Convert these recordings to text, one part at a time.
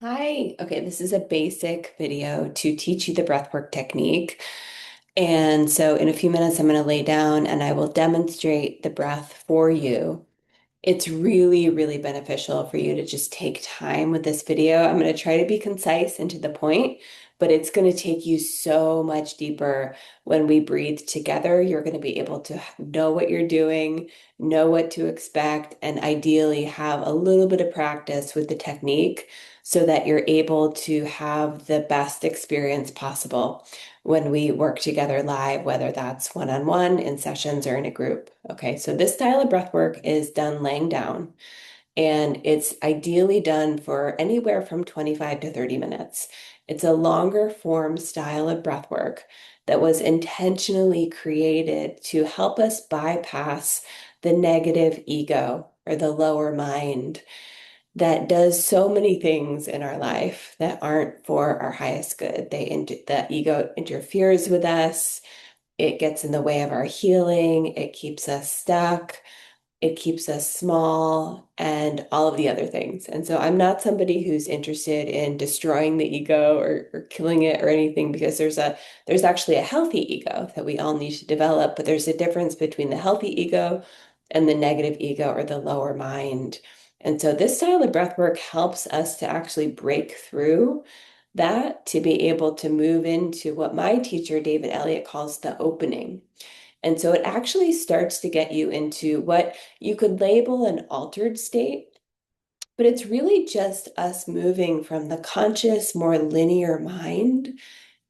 Hi. Okay, this is a basic video to teach you the breathwork technique. And so in a few minutes, I'm going to lay down and I will demonstrate the breath for you. It's really, really beneficial for you to just take time with this video. I'm going to try to be concise and to the point, but it's going to take you so much deeper when we breathe together. You're going to be able to know what you're doing, know what to expect, and ideally have a little bit of practice with the technique so that you're able to have the best experience possible when we work together live, whether that's one-on-one in sessions or in a group. Okay, so this style of breath work is done laying down, and it's ideally done for anywhere from 25 to 30 minutes. It's a longer form style of breath work that was intentionally created to help us bypass the negative ego or the lower mind that does so many things in our life that aren't for our highest good. The ego interferes with us. It gets in the way of our healing. It keeps us stuck. It keeps us small and all of the other things. And so I'm not somebody who's interested in destroying the ego or killing it or anything because there's actually a healthy ego that we all need to develop, but there's a difference between the healthy ego and the negative ego or the lower mind. And so this style of breath work helps us to actually break through that to be able to move into what my teacher, David Elliott, calls the opening. And so it actually starts to get you into what you could label an altered state, but it's really just us moving from the conscious, more linear mind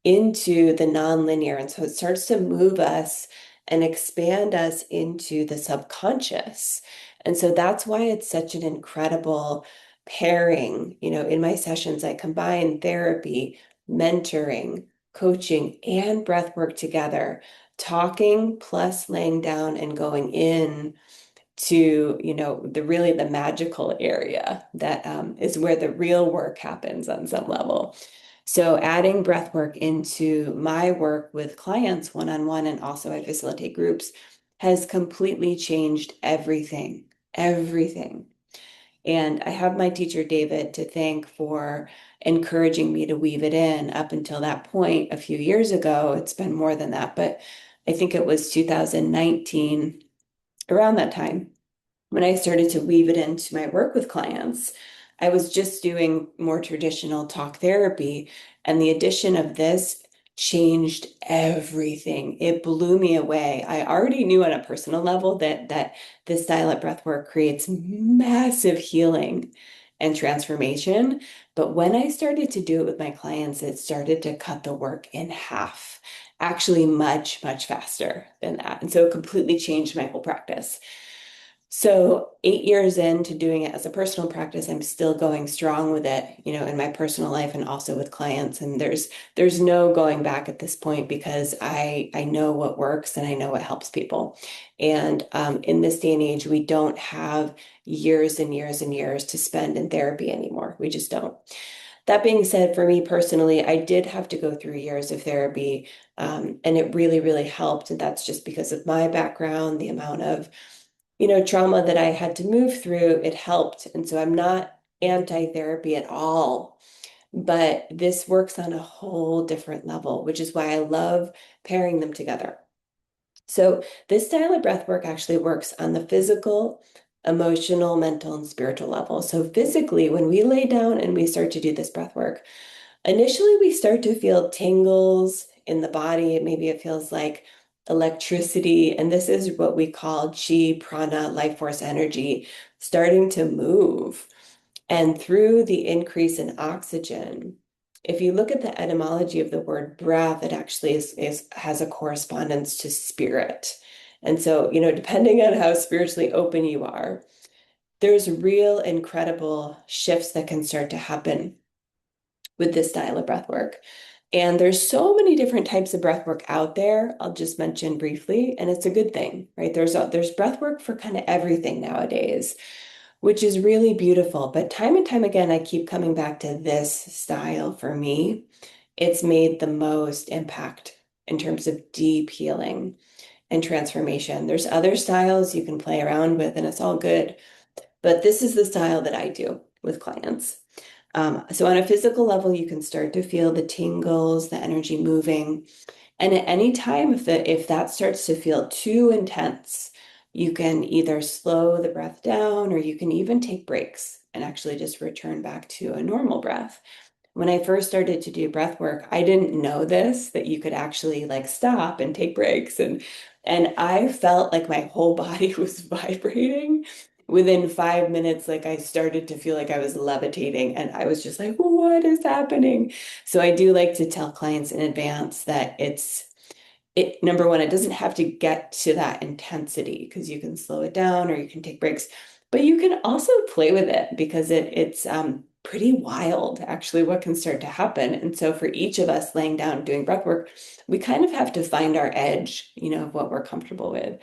into the nonlinear. And so it starts to move us and expand us into the subconscious. And so that's why it's such an incredible pairing. In my sessions, I combine therapy, mentoring, coaching, and breath work together, talking plus laying down and going in to, the magical area that is where the real work happens on some level. So adding breath work into my work with clients one-on-one, and also I facilitate groups, has completely changed everything, everything. And I have my teacher, David, to thank for encouraging me to weave it in. Up until that point, a few years ago, it's been more than that, but I think it was 2019, around that time when I started to weave it into my work with clients. I was just doing more traditional talk therapy, and the addition of this changed everything. It blew me away. I already knew on a personal level that this style of breath work creates massive healing and transformation. But when I started to do it with my clients, it started to cut the work in half, actually much, much faster than that. And so it completely changed my whole practice. So 8 years into doing it as a personal practice, I'm still going strong with it, in my personal life and also with clients. And there's no going back at this point because I know what works and I know what helps people. And in this day and age, we don't have years and years and years to spend in therapy anymore. We just don't. That being said, for me personally, I did have to go through years of therapy, and it really, really helped. And that's just because of my background, the amount of trauma that I had to move through, it helped. And so I'm not anti-therapy at all, but this works on a whole different level, which is why I love pairing them together. So this style of breath work actually works on the physical, emotional, mental, and spiritual level. So physically, when we lay down and we start to do this breath work, initially we start to feel tingles in the body. Maybe it feels like electricity. And this is what we call chi, prana, life force energy starting to move. And through the increase in oxygen, if you look at the etymology of the word breath, it actually has a correspondence to spirit. And so, depending on how spiritually open you are, there's real incredible shifts that can start to happen with this style of breath work. And there's so many different types of breath work out there. I'll just mention briefly, and it's a good thing, right? There's breath work for kind of everything nowadays, which is really beautiful. But time and time again, I keep coming back to this style for me. It's made the most impact in terms of deep healing and transformation. There's other styles you can play around with, and it's all good. But this is the style that I do with clients. So on a physical level, you can start to feel the tingles, the energy moving. And at any time, if that starts to feel too intense, you can either slow the breath down or you can even take breaks and actually just return back to a normal breath. When I first started to do breath work, I didn't know this, that you could actually like stop and take breaks. And I felt like my whole body was vibrating. Within 5 minutes, like I started to feel like I was levitating and I was just like, what is happening? So I do like to tell clients in advance that number one, it doesn't have to get to that intensity because you can slow it down or you can take breaks, but you can also play with it because it's pretty wild actually what can start to happen. And so for each of us laying down doing breath work, we kind of have to find our edge, of what we're comfortable with.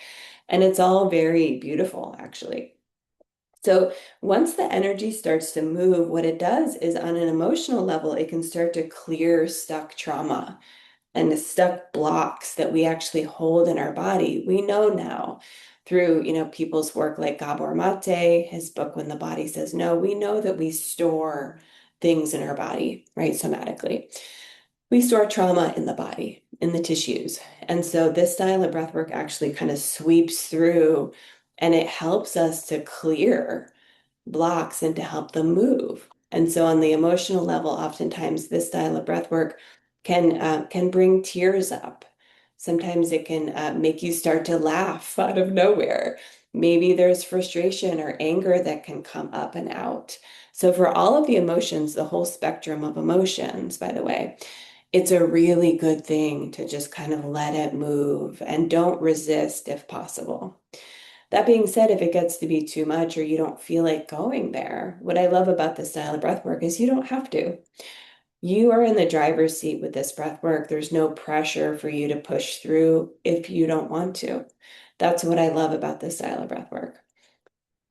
And it's all very beautiful actually. So once the energy starts to move, what it does is on an emotional level, it can start to clear stuck trauma and the stuck blocks that we actually hold in our body. We know now through, people's work like Gabor Mate, his book When the Body Says No, we know that we store things in our body, right, somatically. We store trauma in the body, in the tissues. And so this style of breath work actually kind of sweeps through and it helps us to clear blocks and to help them move. And so on the emotional level, oftentimes this style of breath work can bring tears up. Sometimes it can make you start to laugh out of nowhere. Maybe there's frustration or anger that can come up and out. So for all of the emotions, the whole spectrum of emotions, by the way, it's a really good thing to just kind of let it move and don't resist if possible. That being said, if it gets to be too much or you don't feel like going there, what I love about this style of breath work is you don't have to. You are in the driver's seat with this breath work. There's no pressure for you to push through if you don't want to. That's what I love about this style of breath work.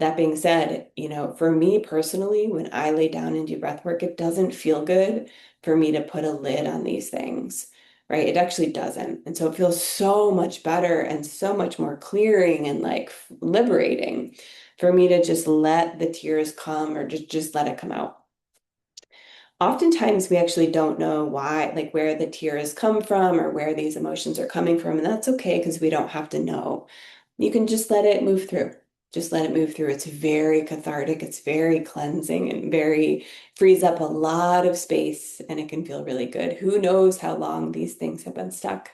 That being said, for me personally, when I lay down and do breath work, it doesn't feel good for me to put a lid on these things, right? It actually doesn't. And so it feels so much better and so much more clearing and like liberating for me to just let the tears come or just let it come out. Oftentimes we actually don't know why, like where the tears come from or where these emotions are coming from. And that's okay because we don't have to know. You can just let it move through. Just let it move through. It's very cathartic. It's very cleansing and very frees up a lot of space and it can feel really good. Who knows how long these things have been stuck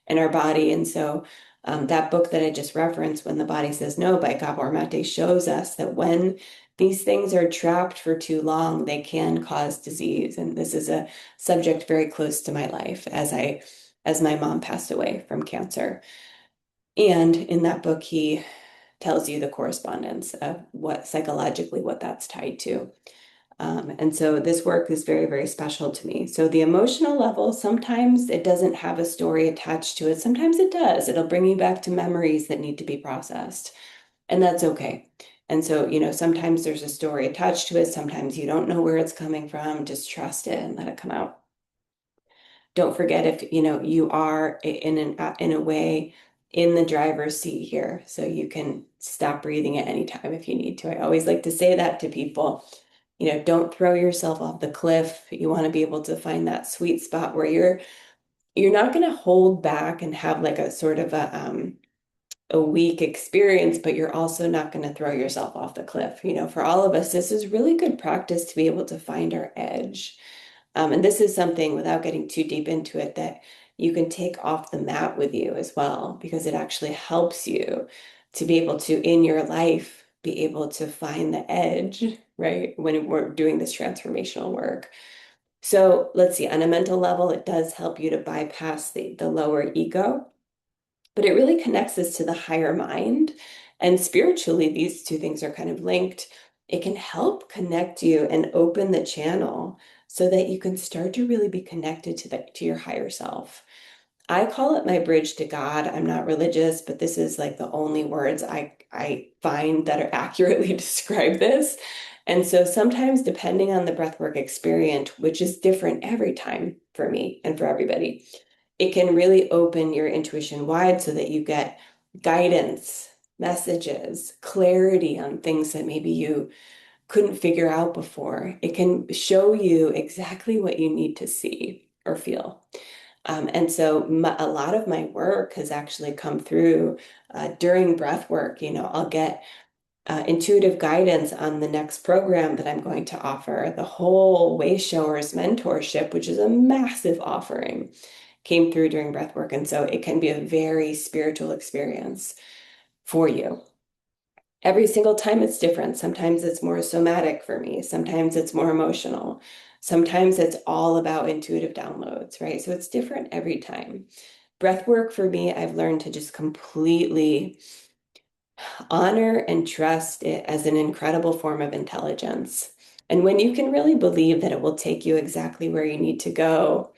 in our body. And so that book that I just referenced, When the Body Says No by Gabor Mate, shows us that when these things are trapped for too long, they can cause disease. And this is a subject very close to my life as my mom passed away from cancer. And in that book, he tells you the correspondence of what psychologically what that's tied to. And so this work is very, very special to me. So the emotional level, sometimes it doesn't have a story attached to it. Sometimes it does. It'll bring you back to memories that need to be processed. And that's okay. And so, sometimes there's a story attached to it. Sometimes you don't know where it's coming from. Just trust it and let it come out. Don't forget if, you are in a way in the driver's seat here. So you can stop breathing at any time if you need to. I always like to say that to people. Don't throw yourself off the cliff. You want to be able to find that sweet spot where you're not going to hold back and have like a sort of a weak experience, but you're also not going to throw yourself off the cliff. For all of us, this is really good practice to be able to find our edge. And this is something, without getting too deep into it, that you can take off the mat with you as well, because it actually helps you to be able to, in your life, be able to find the edge, right? When we're doing this transformational work. So let's see, on a mental level, it does help you to bypass the lower ego, but it really connects us to the higher mind. And spiritually, these two things are kind of linked. It can help connect you and open the channel so that you can start to really be connected to your higher self. I call it my bridge to God. I'm not religious, but this is like the only words I find that are accurately describe this. And so sometimes, depending on the breathwork experience, which is different every time for me and for everybody, it can really open your intuition wide so that you get guidance, messages, clarity on things that maybe you couldn't figure out before. It can show you exactly what you need to see or feel. And so a lot of my work has actually come through during breath work. I'll get intuitive guidance on the next program that I'm going to offer. The whole Way Showers mentorship, which is a massive offering, came through during breath work. And so it can be a very spiritual experience for you. Every single time it's different. Sometimes it's more somatic for me. Sometimes it's more emotional. Sometimes it's all about intuitive downloads, right? So it's different every time. Breath work for me, I've learned to just completely honor and trust it as an incredible form of intelligence. And when you can really believe that it will take you exactly where you need to go,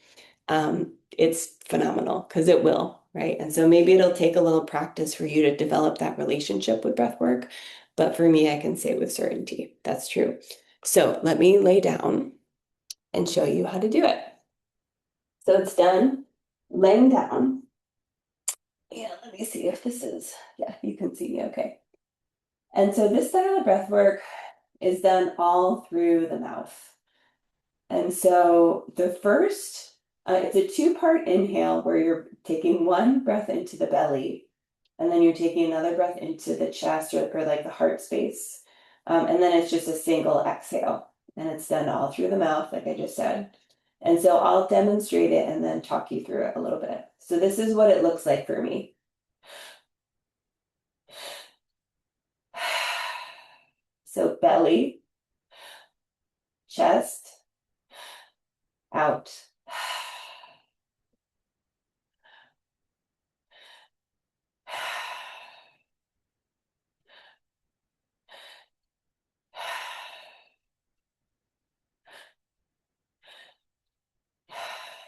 it's phenomenal because it will, right? And so maybe it'll take a little practice for you to develop that relationship with breath work. But for me, I can say with certainty that's true. So let me lay down and show you how to do it. So it's done laying down. Yeah, let me see if this is, yeah, you can see me okay. And so this style of breath work is done all through the mouth. And so the first, it's a two-part inhale where you're taking one breath into the belly, and then you're taking another breath into the chest or like the heart space. And then it's just a single exhale, and it's done all through the mouth, like I just said. And so I'll demonstrate it and then talk you through it a little bit. So this is what it looks like for me. So belly, chest, out.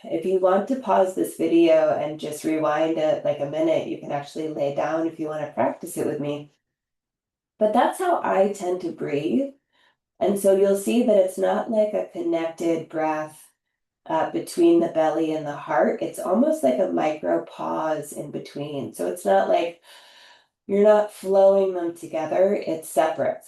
If you want to pause this video and just rewind it like a minute, you can actually lay down if you want to practice it with me. But that's how I tend to breathe. And so you'll see that it's not like a connected breath between the belly and the heart. It's almost like a micro pause in between. So it's not like you're not flowing them together, it's separate.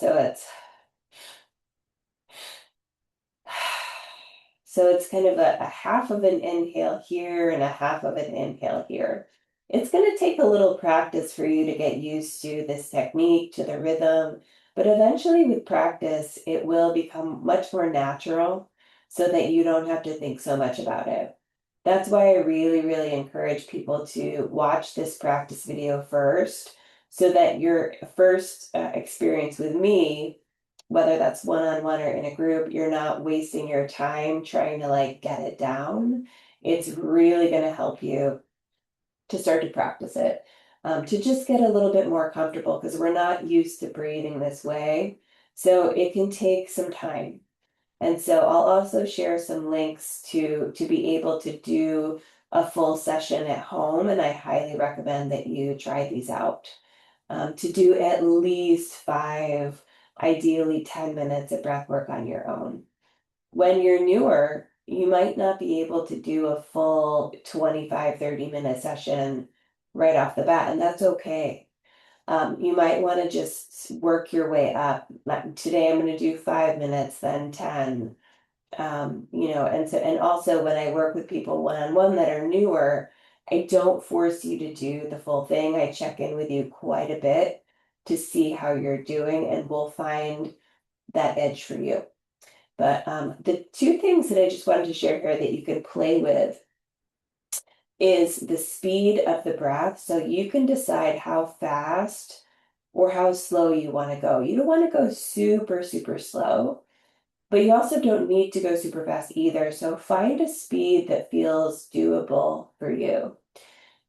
So it's kind of a half of an inhale here and a half of an inhale here. It's going to take a little practice for you to get used to this technique, to the rhythm, but eventually with practice, it will become much more natural so that you don't have to think so much about it. That's why I really, really encourage people to watch this practice video first so that your first experience with me, whether that's one-on-one or in a group, you're not wasting your time trying to like get it down. It's really going to help you to start to practice it, to just get a little bit more comfortable because we're not used to breathing this way. So it can take some time. And so I'll also share some links to be able to do a full session at home, and I highly recommend that you try these out. To do at least 5, ideally 10 minutes of breath work on your own. When you're newer, you might not be able to do a full 25, 30-minute session right off the bat, and that's okay. You might want to just work your way up. Like today, I'm going to do 5 minutes, then 10. And also when I work with people one-on-one that are newer, I don't force you to do the full thing. I check in with you quite a bit to see how you're doing, and we'll find that edge for you. But the two things that I just wanted to share here that you can play with is the speed of the breath. So you can decide how fast or how slow you want to go. You don't want to go super, super slow, but you also don't need to go super fast either. So find a speed that feels doable for you.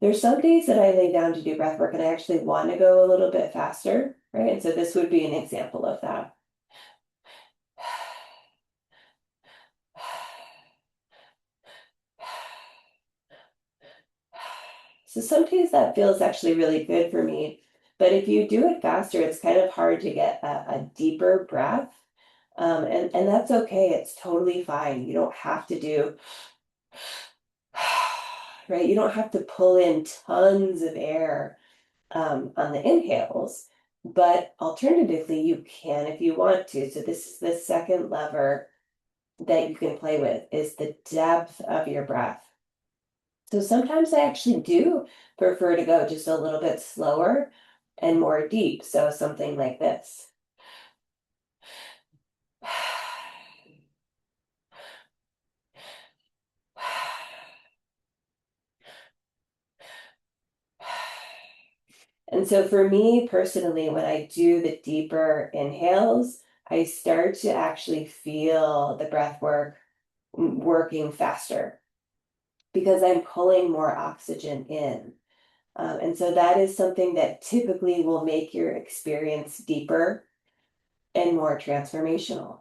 There's some days that I lay down to do breath work and I actually want to go a little bit faster, right? And so this would be an example of that. So some days that feels actually really good for me. But if you do it faster, it's kind of hard to get a deeper breath. And that's okay. It's totally fine. You don't have to do, right? You don't have to pull in tons of air on the inhales. But alternatively, you can if you want to. So this is the second lever that you can play with is the depth of your breath. So sometimes I actually do prefer to go just a little bit slower and more deep. So something like this. And so for me personally, when I do the deeper inhales, I start to actually feel the breath work working faster because I'm pulling more oxygen in. And so that is something that typically will make your experience deeper and more transformational.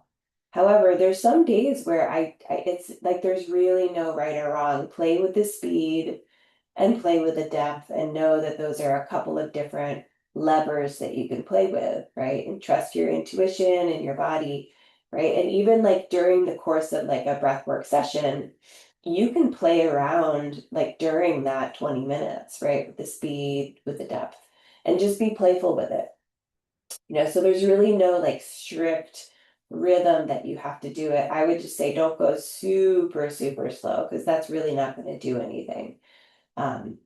However, there's some days where it's like there's really no right or wrong. Play with the speed and play with the depth and know that those are a couple of different levers that you can play with, right? And trust your intuition and your body, right? And even like during the course of like a breathwork session, you can play around like during that 20 minutes, right? With the speed, with the depth, and just be playful with it. So there's really no like strict rhythm that you have to do it. I would just say don't go super, super slow because that's really not going to do anything. Um,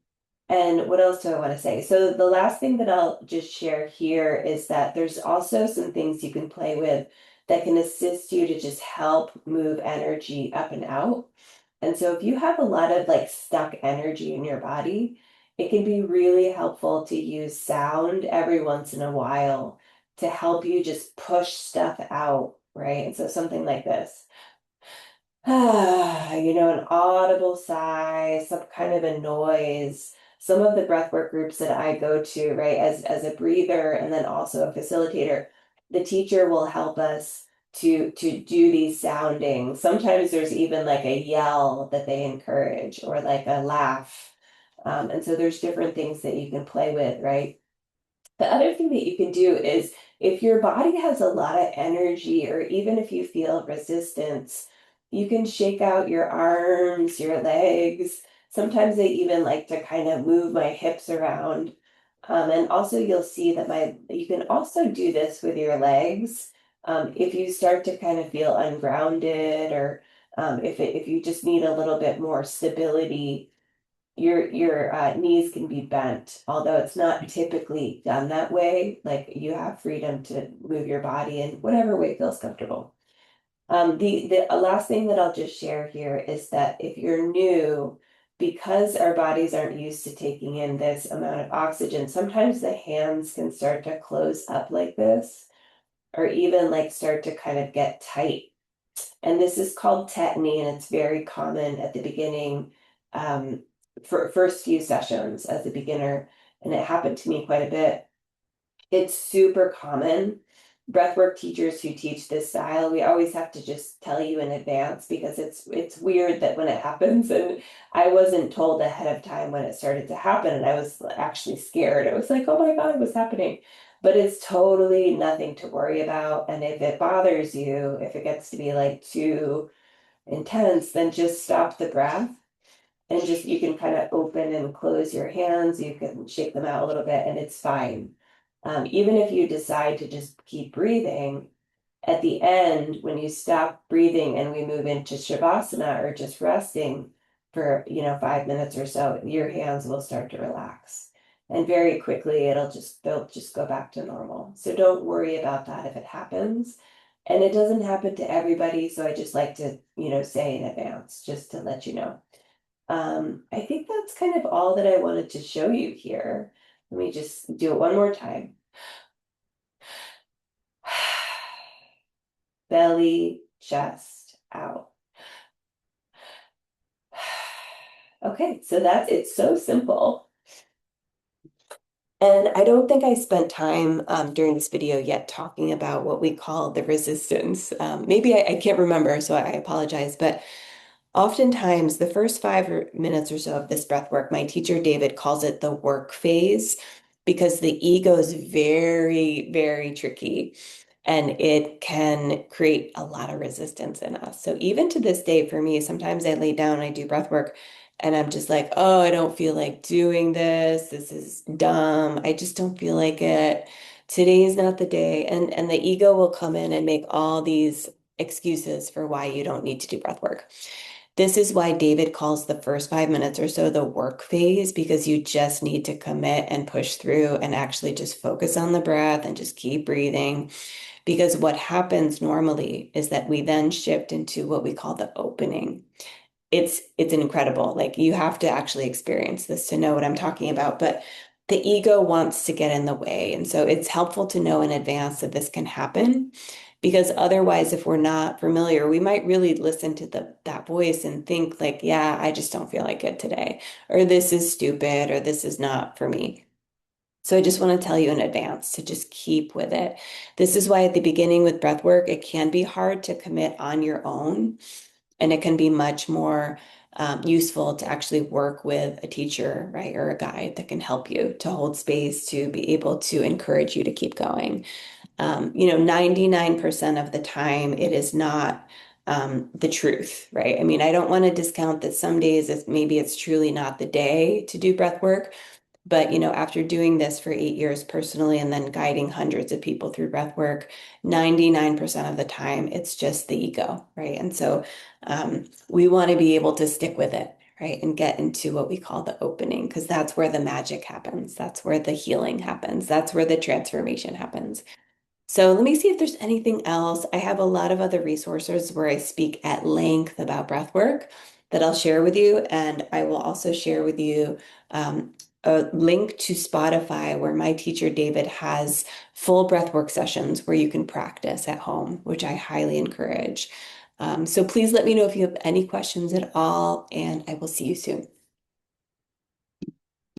and what else do I want to say? So the last thing that I'll just share here is that there's also some things you can play with that can assist you to just help move energy up and out. And so if you have a lot of like stuck energy in your body, it can be really helpful to use sound every once in a while to help you just push stuff out, right? And so something like this. An audible sigh, some kind of a noise. Some of the breathwork groups that I go to, right, as a breather and then also a facilitator, the teacher will help us to do these soundings. Sometimes there's even like a yell that they encourage or like a laugh. And so there's different things that you can play with, right? The other thing that you can do is if your body has a lot of energy, or even if you feel resistance, you can shake out your arms, your legs. Sometimes I even like to kind of move my hips around. And also you'll see that you can also do this with your legs. If you start to kind of feel ungrounded or if you just need a little bit more stability, your knees can be bent, although it's not typically done that way. Like you have freedom to move your body in whatever way feels comfortable. The last thing that I'll just share here is that if you're new, because our bodies aren't used to taking in this amount of oxygen, sometimes the hands can start to close up like this, or even like start to kind of get tight. And this is called tetany, and it's very common at the beginning, for first few sessions as a beginner. And it happened to me quite a bit. It's super common. Breathwork teachers who teach this style, we always have to just tell you in advance because it's weird that when it happens, and I wasn't told ahead of time when it started to happen, and I was actually scared. I was like, oh my God, what's happening? But it's totally nothing to worry about. And if it bothers you, if it gets to be like too intense, then just stop the breath and just you can kind of open and close your hands. You can shake them out a little bit and it's fine. Even if you decide to just keep breathing, at the end, when you stop breathing and we move into Shavasana or just resting for, 5 minutes or so, your hands will start to relax. And very quickly they'll just go back to normal. So don't worry about that if it happens. And it doesn't happen to everybody, so I just like to, say in advance, just to let you know. I think that's kind of all that I wanted to show you here. Let me just do it one more time. Belly, chest, out. Okay, so that's it's so simple. And I don't think I spent time during this video yet talking about what we call the resistance. Maybe I can't remember, so I apologize. But oftentimes, the first 5 minutes or so of this breath work, my teacher David calls it the work phase because the ego is very, very tricky and it can create a lot of resistance in us. So even to this day, for me, sometimes I lay down, I do breath work, and I'm just like, oh, I don't feel like doing this. This is dumb. I just don't feel like it. Today is not the day. And the ego will come in and make all these excuses for why you don't need to do breath work. This is why David calls the first 5 minutes or so the work phase, because you just need to commit and push through and actually just focus on the breath and just keep breathing. Because what happens normally is that we then shift into what we call the opening. It's incredible. Like you have to actually experience this to know what I'm talking about. But the ego wants to get in the way. And so it's helpful to know in advance that this can happen. Because otherwise, if we're not familiar, we might really listen to that voice and think like, yeah, I just don't feel like it today, or this is stupid, or this is not for me. So I just want to tell you in advance to just keep with it. This is why at the beginning with breath work, it can be hard to commit on your own, and it can be much more useful to actually work with a teacher, right, or a guide that can help you to hold space to be able to encourage you to keep going. 99% of the time, it is not the truth, right? I mean, I don't want to discount that some days maybe it's truly not the day to do breath work. But, after doing this for 8 years personally and then guiding hundreds of people through breath work, 99% of the time, it's just the ego, right? And so we want to be able to stick with it, right? And get into what we call the opening, because that's where the magic happens. That's where the healing happens. That's where the transformation happens. So let me see if there's anything else. I have a lot of other resources where I speak at length about breath work that I'll share with you. And I will also share with you a link to Spotify where my teacher David has full breathwork sessions where you can practice at home, which I highly encourage. So please let me know if you have any questions at all, and I will see you soon.